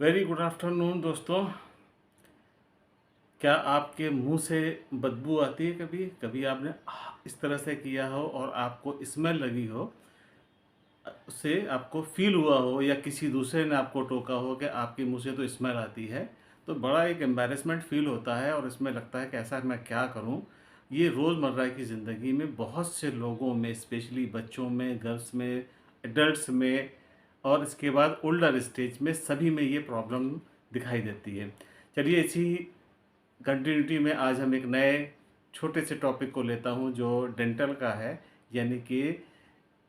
Very good afternoon दोस्तों। क्या आपके मुंह से बदबू आती है? कभी कभी आपने इस तरह से किया हो और आपको स्मेल लगी हो, उससे आपको फील हुआ हो या किसी दूसरे ने आपको टोका हो कि आपके मुंह से तो स्मेल आती है, तो बड़ा एक एम्बैरेसमेंट फील होता है और इसमें लगता है कि ऐसा मैं क्या करूं। ये रोज़मर्रा की ज़िंदगी में बहुत से लोगों में, स्पेशली बच्चों में, गर्ल्स में, एडल्ट्स में और इसके बाद ओल्डर स्टेज में, सभी में ये प्रॉब्लम दिखाई देती है। चलिए, इसी कंटिन्यूटी में आज हम एक नए छोटे से टॉपिक को लेता हूँ जो डेंटल का है, यानी कि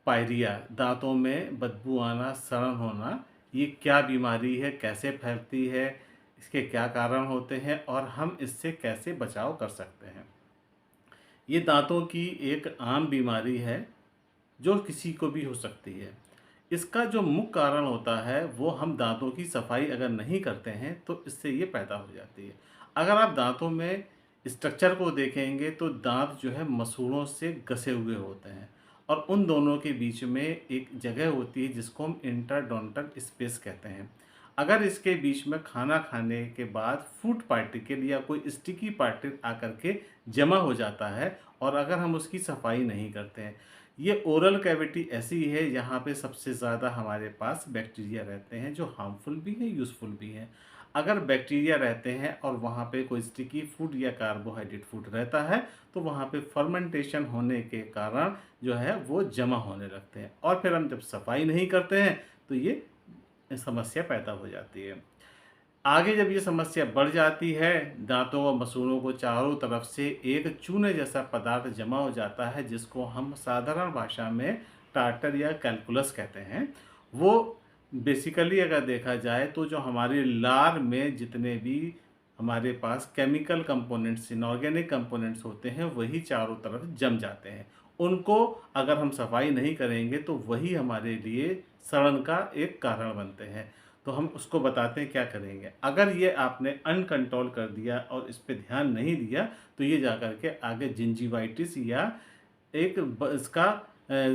पायरिया, दांतों में बदबू आना, सड़न होना। ये क्या बीमारी है, कैसे फैलती है, इसके क्या कारण होते हैं और हम इससे कैसे बचाव कर सकते हैं। ये दांतों की एक आम बीमारी है जो किसी को भी हो सकती है। इसका जो मुख्य कारण होता है वो हम दांतों की सफाई अगर नहीं करते हैं तो इससे ये पैदा हो जाती है। अगर आप दांतों में स्ट्रक्चर को देखेंगे तो दांत जो है मसूड़ों से घसे हुए होते हैं और उन दोनों के बीच में एक जगह होती है जिसको हम इंटरडोंटल स्पेस कहते हैं। अगर इसके बीच में खाना खाने के बाद फूड पार्टिकल या कोई स्टिकी पार्टिकल आकर के जमा हो जाता है और अगर हम उसकी सफाई नहीं करते हैं, ये ओरल कैविटी ऐसी है यहाँ पे सबसे ज़्यादा हमारे पास बैक्टीरिया रहते हैं जो हार्मफुल भी हैं, यूज़फुल भी हैं। अगर बैक्टीरिया रहते हैं और वहाँ पे कोई स्टिकी फूड या कार्बोहाइड्रेट फूड रहता है तो वहाँ पे फर्मेंटेशन होने के कारण जो है वो जमा होने लगते हैं और फिर हम जब सफाई नहीं करते हैं तो ये समस्या पैदा हो जाती है। आगे जब ये समस्या बढ़ जाती है, दांतों व मसूड़ों को चारों तरफ से एक चूने जैसा पदार्थ जमा हो जाता है जिसको हम साधारण भाषा में टार्टर या कैलकुलस कहते हैं। वो बेसिकली अगर देखा जाए तो जो हमारी लार में जितने भी हमारे पास केमिकल कंपोनेंट्स, इनऑर्गेनिक कंपोनेंट्स होते हैं, वही चारों तरफ जम जाते हैं। उनको अगर हम सफाई नहीं करेंगे तो वही हमारे लिए सड़न का एक कारण बनते हैं। तो हम उसको बताते हैं क्या करेंगे। अगर ये आपने अनकंट्रोल कर दिया और इस पे ध्यान नहीं दिया तो ये जाकर के आगे जिंजीवाइटिस या एक इसका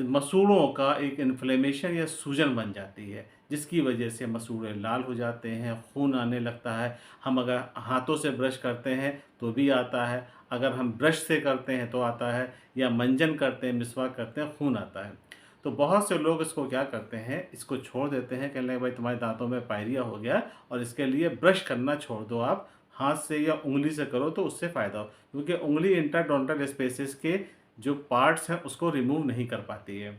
मसूड़ों का एक इन्फ्लेमेशन या सूजन बन जाती है जिसकी वजह से मसूड़े लाल हो जाते हैं, खून आने लगता है। हम अगर हाथों से ब्रश करते हैं तो भी आता है, अगर हम ब्रश से करते हैं तो आता है, या मंजन करते हैं, मिसवाक करते हैं, खून आता है। तो बहुत से लोग इसको क्या करते हैं, इसको छोड़ देते हैं, कहने लगे भाई तुम्हारे दांतों में पायरिया हो गया और इसके लिए ब्रश करना छोड़ दो, आप हाथ से या उंगली से करो तो उससे फ़ायदा हो, क्योंकि उंगली इंटरडोंटल स्पेसेस के जो पार्ट्स हैं उसको रिमूव नहीं कर पाती है।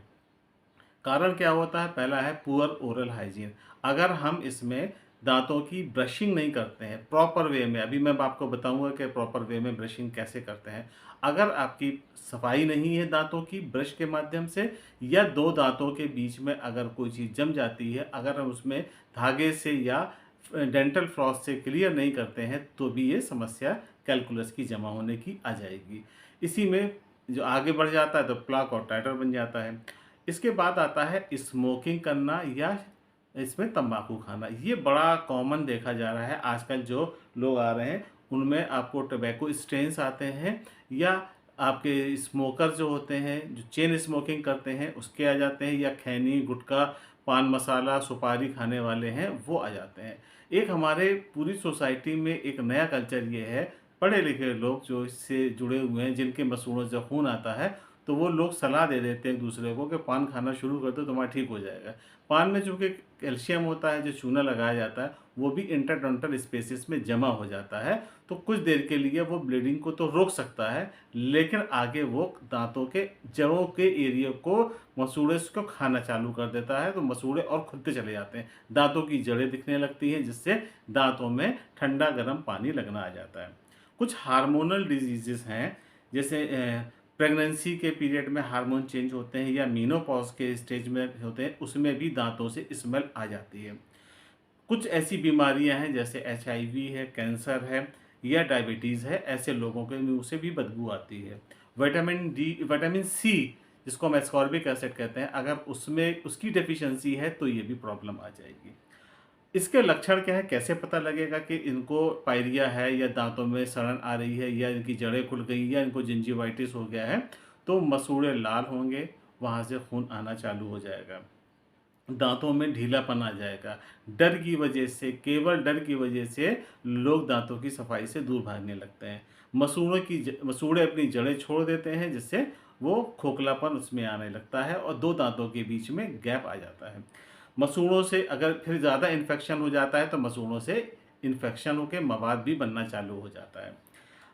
कारण क्या होता है? पहला है पुअर ओरल हाइजीन। अगर हम इसमें दांतों की ब्रशिंग नहीं करते हैं प्रॉपर वे में, अभी मैं आपको बताऊंगा कि प्रॉपर वे में ब्रशिंग कैसे करते हैं। अगर आपकी सफाई नहीं है दांतों की ब्रश के माध्यम से, या दो दांतों के बीच में अगर कोई चीज़ जम जाती है, अगर हम उसमें धागे से या डेंटल फ्लॉस से क्लियर नहीं करते हैं तो भी ये समस्या कैलकुलस की जमा होने की आ जाएगी। इसी में जो आगे बढ़ जाता है तो प्लाक और टाइटर बन जाता है। इसके बाद आता है स्मोकिंग करना या इसमें तंबाकू खाना। ये बड़ा कॉमन देखा जा रहा है आजकल। जो लोग आ रहे हैं उनमें आपको टोबैको स्ट्रेन्स आते हैं, या आपके स्मोकर जो होते हैं, जो चेन स्मोकिंग करते हैं, उसके आ जाते हैं, या खैनी, गुटखा, पान मसाला, सुपारी खाने वाले हैं वो आ जाते हैं। एक हमारे पूरी सोसाइटी में एक नया कल्चर ये है, पढ़े लिखे लोग जो इससे जुड़े हुए हैं, जिनके मसूड़ों से खून आता है, तो वो लोग सलाह दे देते हैं एक दूसरे को कि पान खाना शुरू कर दो, तुम्हारा ठीक हो जाएगा। पान में चूँकि कैल्शियम होता है, जो चूना लगाया जाता है वो भी इंटरडोंटल स्पेसेस में जमा हो जाता है, तो कुछ देर के लिए वो ब्लीडिंग को तो रोक सकता है, लेकिन आगे वो दांतों के जड़ों के एरिया को, मसूड़े को खाना चालू कर देता है, तो मसूड़े और खुलते चले जाते हैं, दांतों की जड़ें दिखने लगती हैं, जिससे दांतों में ठंडा गर्म पानी लगना आ जाता है। कुछ हार्मोनल डिजीजेस हैं, जैसे प्रेगनेंसी के पीरियड में हार्मोन चेंज होते हैं या मीनोपॉज के स्टेज में होते हैं, उसमें भी दांतों से स्मेल आ जाती है। कुछ ऐसी बीमारियां हैं जैसे एचआईवी है, कैंसर है या डायबिटीज़ है, ऐसे लोगों के मुंह से भी बदबू आती है। विटामिन डी, विटामिन सी, जिसको हम एस्कॉर्बिक एसिड कहते हैं, अगर उसमें उसकी डेफिशिएंसी है तो ये भी प्रॉब्लम आ जाएगी। इसके लक्षण क्या है, कैसे पता लगेगा कि इनको पायरिया है या दांतों में सड़न आ रही है या इनकी जड़ें खुल गई या इनको जिंजीवाइटिस हो गया है? तो मसूड़े लाल होंगे, वहाँ से खून आना चालू हो जाएगा। दांतों में ढीलापन आ जाएगा। डर की वजह से, केवल डर की वजह से लोग दांतों की सफाई से दूर भागने लगते हैं। मसूड़े अपनी जड़ें छोड़ देते हैं, जिससे वो खोखलापन उसमें आने लगता है और 2 दांतों के बीच में गैप आ जाता है। मसूड़ों से अगर फिर ज़्यादा इन्फेक्शन हो जाता है तो मसूड़ों से इन्फेक्शनों के मवाद भी बनना चालू हो जाता है।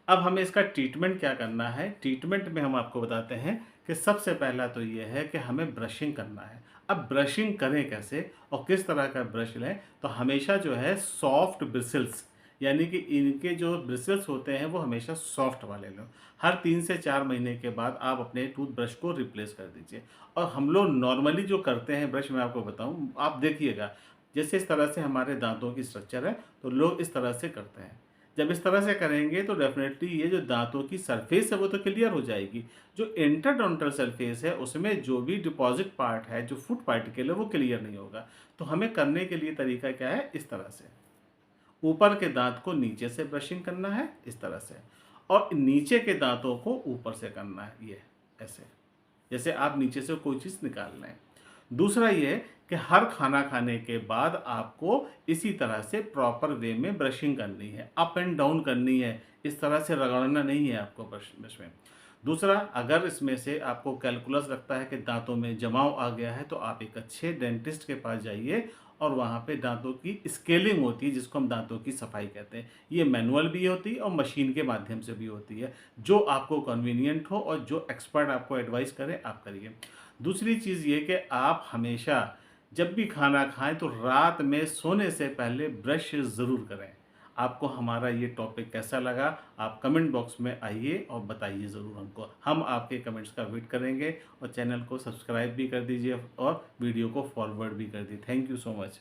अब हमें इसका ट्रीटमेंट क्या करना है? ट्रीटमेंट में हम आपको बताते हैं कि सबसे पहला तो ये है कि हमें ब्रशिंग करना है। अब ब्रशिंग करें कैसे और किस तरह का ब्रश लें? तो हमेशा जो है सॉफ्ट ब्रिसल्स, यानी कि इनके जो ब्रिसल्स होते हैं वो हमेशा सॉफ्ट वाले लो। हर 3 से 4 महीने के बाद आप अपने टूथब्रश को रिप्लेस कर दीजिए। और हम लोग नॉर्मली जो करते हैं ब्रश, मैं आपको बताऊँ, आप देखिएगा, जैसे इस तरह से हमारे दाँतों की स्ट्रक्चर है, तो लोग इस तरह से करते हैं। जब इस तरह से करेंगे तो डेफ़िनेटली ये जो दाँतों की सरफ़ेस है वो तो क्लियर हो जाएगी। जो इंटरडेंटल सरफ़ेस है उसमें जो भी डिपॉज़िट पार्ट है, जो फूड पार्टिकल है, वो क्लियर नहीं होगा। तो हमें करने के लिए तरीका क्या है? इस तरह से। ऊपर के दाँत को नीचे से ब्रशिंग करना है, इस तरह से, और नीचे के दाँतों को ऊपर से करना है, ये ऐसे। जैसे आप नीचे से कोई चीज़ निकाल रहे हैं। दूसरा ये कि हर खाना खाने के बाद आपको इसी तरह से प्रॉपर वे में ब्रशिंग करनी है, अप एंड डाउन करनी है, इस तरह से रगड़ना नहीं है आपको ब्रश ब्रश में। दूसरा, अगर इसमें से आपको कैलकुलस लगता है कि दाँतों में जमाव आ गया है, तो आप एक अच्छे डेंटिस्ट के पास जाइए और वहाँ पे दाँतों की स्केलिंग होती है, जिसको हम दाँतों की सफाई कहते हैं। ये मैनुअल भी होती है और मशीन के माध्यम से भी होती है। जो आपको कन्वीनिएंट हो और जो एक्सपर्ट आपको एडवाइस करे, आप करिए। दूसरी चीज़ ये कि आप हमेशा जब भी खाना खाएँ तो रात में सोने से पहले ब्रश ज़रूर करें। आपको हमारा ये टॉपिक कैसा लगा? आप कमेंट बॉक्स में आइए और बताइए ज़रूर हमको। हम आपके कमेंट्स का वेट करेंगे और चैनल को सब्सक्राइब भी कर दीजिए और वीडियो को फॉरवर्ड भी कर दीजिए। Thank you so much.